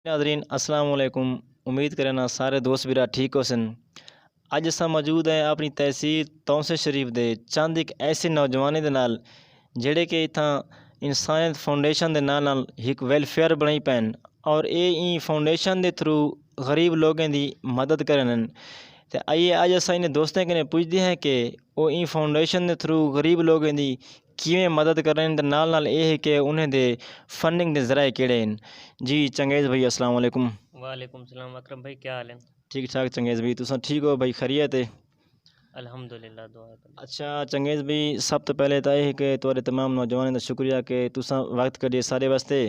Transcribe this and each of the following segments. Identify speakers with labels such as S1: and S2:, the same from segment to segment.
S1: Nadreen अस्सलाम वालेकुम। उम्मीद करना सारे दोस्त भरा ठीक हो सन। अज अस मौजूद हैं अपनी तहसील तौंसे शरीफ दे चंद एक ऐसे नौजवानों दे नाल जेड़े कि इत्थां इंसानियत फाउंडेशन दे नाल एक वेलफेयर बनाई पैन और ये फाउंडेशन दे थ्रू गरीब लोगों की मदद करन। तो आइए अज अस इन्हें दोस्तों कने पुछते हैं कि वो इन फाउंडेशन के थ्रू गरीब लोगों की किवें मदद कर रहे हैं। नाल ये है कि उन्हें दे फंडिंग के जराए केड़े हैं। जी चंगेज़ भाई अस्सलाम वालेकुम।
S2: वालेकुम सलाम अकरम भाई, क्या हाल है?
S1: ठीक ठाक चंगेज़ भाई, तुस ठीक हो भाई? खैरियत है?
S2: अल्हम्दुलिल्लाह, दुआ है।
S1: अच्छा चंगेज़ भाई, सब तो पहले तो यह है कि तुहारे तमाम नौजवानों का शुक्रिया कि तुसा वक्त कढ़िए सारे वास्ते।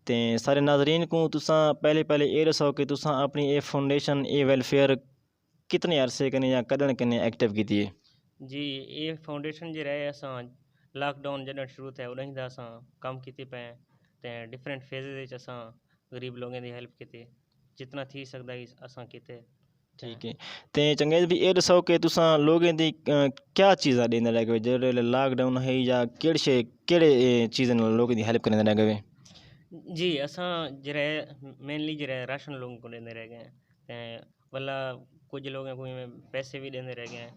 S1: ते सारे नाजरीन को तुसा पहले ये दसो कि तुसा अपनी ये फाउंडेशन ये वेलफेयर कितने अरसे कने या कदन कने एक्टिव की है?
S2: जी, ये फाउंडेशन जो रहे असां लॉकडाउन जॾहिं शुरू थे उन्हीं दा असां कम कीते पे ते डिफरेंट फेजेस असां गरीब लोगों की हेल्प की जितना थी सकता ही असां कीते।
S1: ठीक है। तो चंगेज़ भी ये दसो कि तुसा लोगों की क्या चीज़ा देने लगे जो लॉकडाउन है या केड़े चीज़ लोगों की हेल्प करने लगे?
S2: जी असां जरे मेनली जरे राशन लोगों को देने रह गए हैं, वला कुछ लोगों को पैसे भी देने रह गए हैं।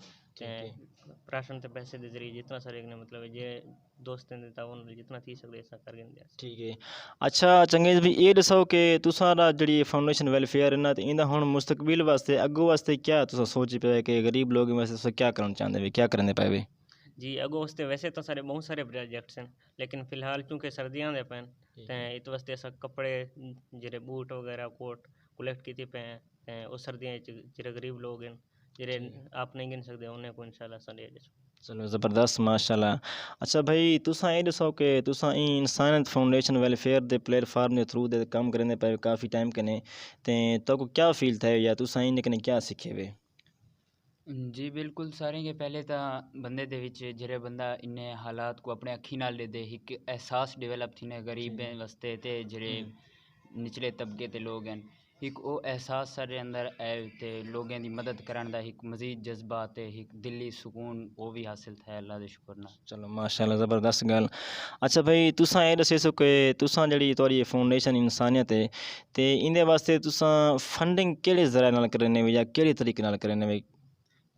S2: राशन ते पैसे के जरिए जितना सारे ने मतलब जे दोस्तों ने तावन जितना थी सकते ऐसा कर गए।
S1: ठीक है। अच्छा चंगेज़ भी ये दसो कि तुसारा जी फाउंडेशन वेलफेयर है ना, तो इंदा हुण मुस्तकबिल वास्ते अगो वास्ते क्या तुसा सोची पे कि गरीब लोगों वास्ते तुसा क्या करना चाहते हो, क्या करने पाए?
S2: जी अगो वास्ते वैसे तो सारे बहुत सारे प्रोजेक्ट्स हैं, लेकिन फिलहाल चूँकि सर्दियाँ दे पैन ते इत वास्ते अस कपड़े जेरे बूट वगैरह कोट कलेक्ट कीते पे हैं ते उस सर्दियाँ जेरे गरीब लोग हैं जेरे आप नहीं गिन सकते उन्हें को इंशाल्लाह असां दे देसो।
S1: चलो ज़बरदस्त माशाल्लाह। अच्छा भाई तुसा ये दसो कि तुसा इंसानियत फाउंडेशन वेलफेयर दे प्लेटफार्म के थ्रू दे काम करने पे काफ़ी टाइम कने ते तो को क्या फील था या तुसा इन कने क्या सीखे वे?
S3: जी बिल्कुल, सारें के पहले तो बंदे दे विच जेह्ड़े बंदा इन्ने हालात को अपने अखी नाल दे एक एहसास डेवलप थी गरीबें वास्ते ते जेह्ड़े निचले तबके ते लोग हैं एक वो एहसास सारे अंदर आए ते लोगों की मदद कराने दा एक मजीद जज्बा ते एक दिली सुकून वो भी हासिल था अल्लाह दे शुक्र नाल।
S1: चलो माशाल्लाह ज़बरदस्त गल। अच्छा भाई तुसा ये दस्से सो कि तुसा जी थोड़ी फाउंडेशन इंसानियत है ते इंदे वास्ते तुसा फंडिंग केड़े ज़राए नाल करने या केड़े तरीके नाल करने?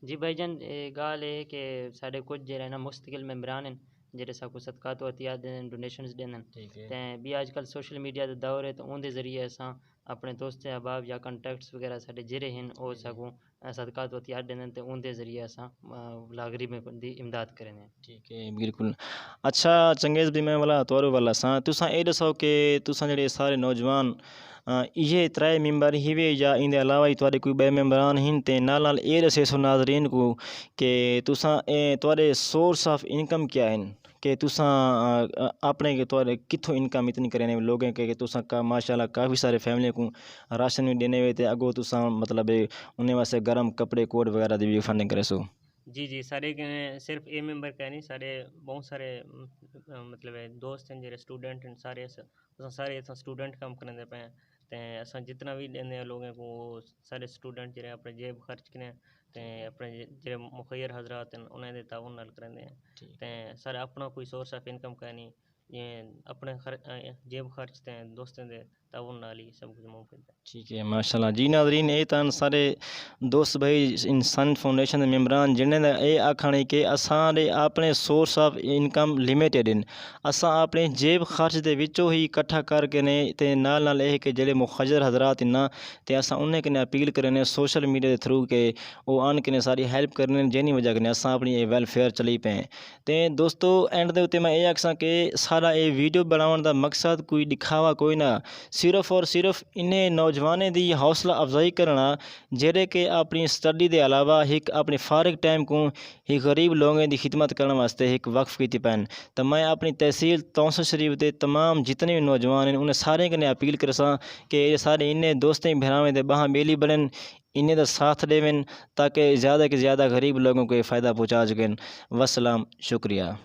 S2: जी भाईजान गाल है कि साढ़े कुछ जो है ना मुस्तकिल मेम्बरान हैं जेह्ड़े साकू सदकात वतियात देन डोनेशंस देन ते भी आजकल सोशल मीडिया का दौर है तो उनके जरिए असां अपने दोस्त अहबाब या कंटैक्ट्स वगैरह साढ़े जेह्ड़े हैं वो साकू सदकात वतियात देन ते उनके जरिए असां गरीबें दी इमदाद करें।
S1: ठीक है बिल्कुल। अच्छा चंगेज़ भी मैं वाला तोरो वाला सा तुसा ये दसो कि तुसा जेह्ड़े सारे नौजवान इहे त्रै मेंबर ही वे या इंदे अलावा ही तुहाडे कोई बे मेंबरान हिन ते नाल ये दस्से सो नाज़रीन को कि तुसा तुहाडे सोर्स ऑफ इनकम क्या हैं कि तुसा अपने के तुहाडे कित्थों इनकम इतनी करें लोगों के तुसा का माशाल्लाह काफ़ी सारे फैमिली को राशन भी देने वे ते अगो तुसा मतलब उन्हें वास्ते गर्म कपड़े कोट वगैरह दी भी फंडिंग करे सो?
S2: जी जी सारे सिर्फ ए मेंबर का नहीं सारे बहुत सारे मतलब दोस्त हैं जेह्ड़े स्टूडेंट हैं सारे सारे स्टूडेंट कम करने पे हैं ते असां जितना भी देने लोगों को सारे स्टूडेंट जेह्ड़े अपने जेब खर्च करें ते अपने जेह्ड़े मुखैर हजरात हैं उन्हें दे ताउन नाल करने हैं ते सारे अपना कोई सोर्स ऑफ इनकम का नहीं ये अपने जेब खर्च ते दोस्तों दे ताउन नाल ही सब कुछ मुमकिन है।
S1: ठीक है माशाल्लाह। जी नाज़रीन ये तन सारे दोस्त भाई इंसान फाउंडेशन के मेंबरान जिन्हें ये आखने कि असारे अपने सोर्स ऑफ इनकम लिमिटेड हैं असा अपने जेब खर्च दे विचों ही इकट्ठा करके ने ते नाल ये कि जेड़े मुखजर हजरात ना ते असा उन्हें कने अपील करने सोशल मीडिया के थ्रू के वो आन कने सारी हेल्प करने जिनी वजह कने असा अपनी ये वेलफेयर चली पे ते दोस्तों एंड दे उत्ते मैं ये आखसा कि सारा ये वीडियो बनाने का मकसद कोई दिखावा कोई ना सिर्फ और सिर्फ इन्हें नौजवानों की हौसला अफजाई करना जेह्ड़े कि अपनी स्टडी के अलावा एक अपने फारग टाइम को ही गरीब लोगों की खिदमत करने वास्ते एक वक्फ की पैन। तो मैं अपनी तहसील तौंसा शरीफ के तमाम जितने भी नौजवान हैं उन्हें सारे कने अपील कर सा कि ये सारे इन्हें दोस्तें भरावें दे बाह बेली बनन इन्हें का साथ देवें ताकि ज़्यादा से ज़्यादा गरीब लोगों को फ़ायदा पहुँचा सकें। वस्सलाम शुक्रिया।